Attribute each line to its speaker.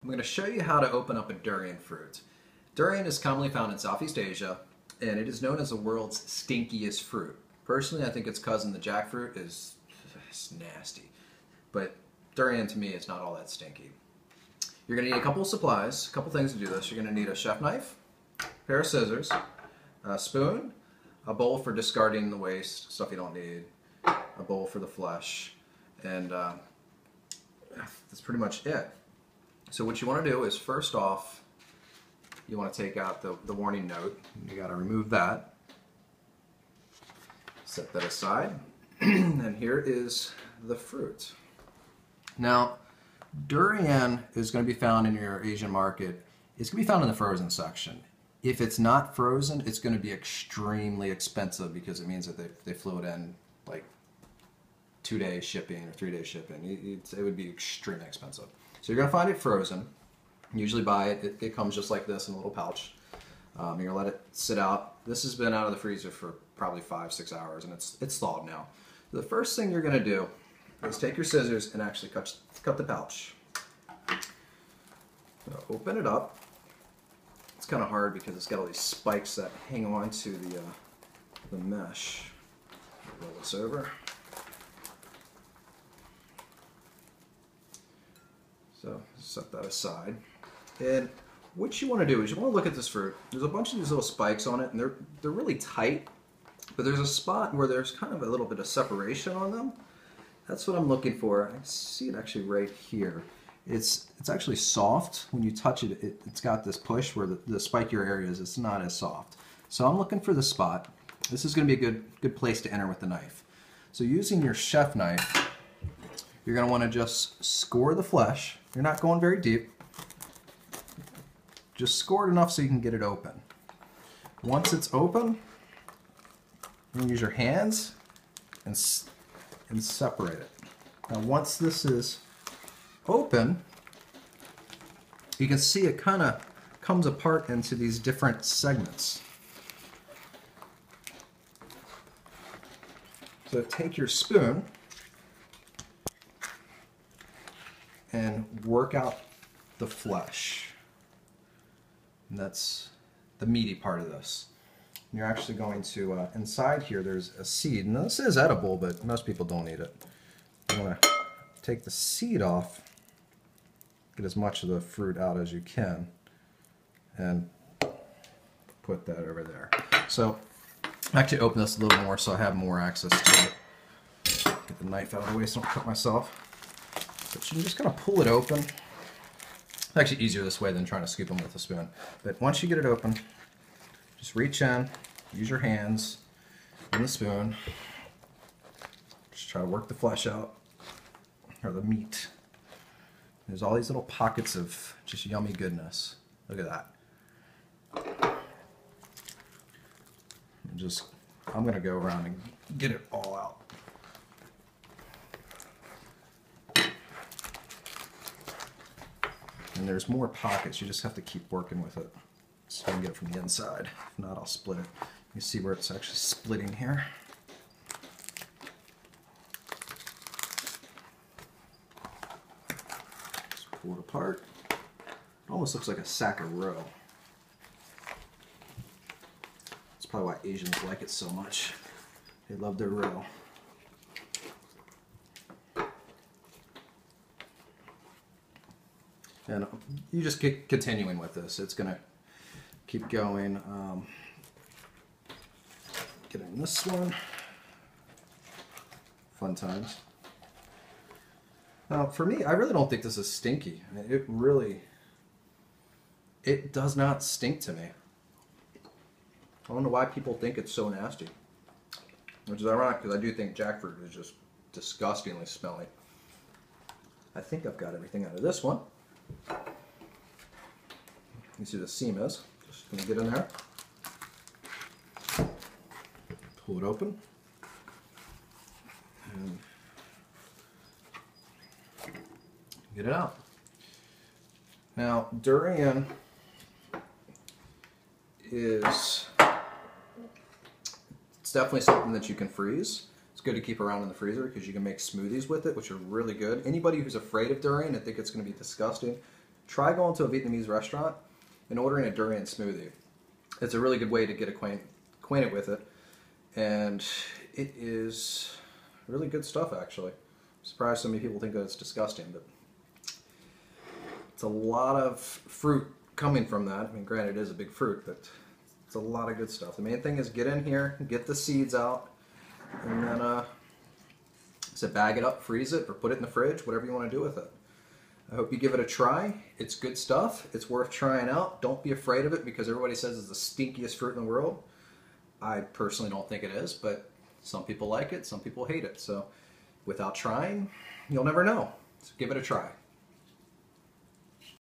Speaker 1: I'm going to show you how to open up a durian fruit. Durian is commonly found in Southeast Asia, and it is known as the world's stinkiest fruit. Personally, I think its cousin, the jackfruit, is nasty. But durian, to me, is not all that stinky. You're going to need a couple of supplies, a couple things to do this. You're going to need a chef knife, a pair of scissors, a spoon, a bowl for discarding the waste, stuff you don't need, a bowl for the flesh, and that's pretty much it. So what you want to do is, first off, you want to take out the warning note. You got to remove that. Set that aside. And here is the fruit. Now, durian is going to be found in your Asian market. It's going to be found in the frozen section. If it's not frozen, it's going to be extremely expensive because it means that they flew it in like 2-day shipping or 3-day shipping. It would be extremely expensive. So you're going to find it frozen. Usually buy it. It comes just like this in a little pouch. You're going to let it sit out. This has been out of the freezer for probably 5-6 hours, and it's thawed now. The first thing you're going to do is take your scissors and actually cut the pouch. So open it up. It's kind of hard because it's got all these spikes that hang on to the mesh. Roll this over. So set that aside. And what you want to do is you want to look at this fruit. There's a bunch of these little spikes on it, and they're really tight, but there's a spot where there's kind of a little bit of separation on them. That's what I'm looking for. I see it actually right here. It's actually soft. When you touch it, it's got this push where the spikier areas, it's not as soft. So I'm looking for the spot. This is going to be a good place to enter with the knife. So using your chef knife, you're going to want to just score the flesh. You're not going very deep. Just score it enough so you can get it open. Once it's open, you can use your hands and separate it. Now once this is open, you can see it kind of comes apart into these different segments. So take your spoon and work out the flesh. And that's the meaty part of this. And you're actually going to, inside here there's a seed. Now this is edible, but most people don't eat it. You want to take the seed off, get as much of the fruit out as you can, and put that over there. So I actually open this a little more so I have more access to it. Get the knife out of the way so I don't cut myself. But you can just kind of pull it open. It's actually easier this way than trying to scoop them with a spoon. But once you get it open, just reach in, use your hands and the spoon. Just try to work the flesh out, or the meat. There's all these little pockets of just yummy goodness. Look at that. I'm going to go around and get it all out. And there's more pockets. You just have to keep working with it so you can get it from the inside. If not, I'll split it. You see where it's actually splitting here. Just pull it apart. It almost looks like a sack of roe. That's probably why Asians like it so much. They love their roe. And you just keep continuing with this. It's going to keep going. Getting this one. Fun times. Now, for me, I really don't think this is stinky. I mean, it does not stink to me. I don't know why people think it's so nasty. Which is ironic because I do think jackfruit is just disgustingly smelly. I think I've got everything out of this one. You see the seam is. Just going to get in there. Pull it open. And get it out. Now, durian it's definitely something that you can freeze. It's good to keep around in the freezer because you can make smoothies with it, which are really good. Anybody who's afraid of durian and think it's going to be disgusting, try going to a Vietnamese restaurant and ordering a durian smoothie. It's a really good way to get acquainted with it, and it is really good stuff, actually. I'm surprised so many people think that it's disgusting, but it's a lot of fruit coming from that. I mean, granted, it is a big fruit, but it's a lot of good stuff. The main thing is get in here, get the seeds out, and then bag it up, freeze it, or put it in the fridge, whatever you want to do with it. I hope you give it a try. It's good stuff. It's worth trying out. Don't be afraid of it because everybody says it's the stinkiest fruit in the world. I personally don't think it is, but some people like it, some people hate it. So without trying, you'll never know. So give it a try.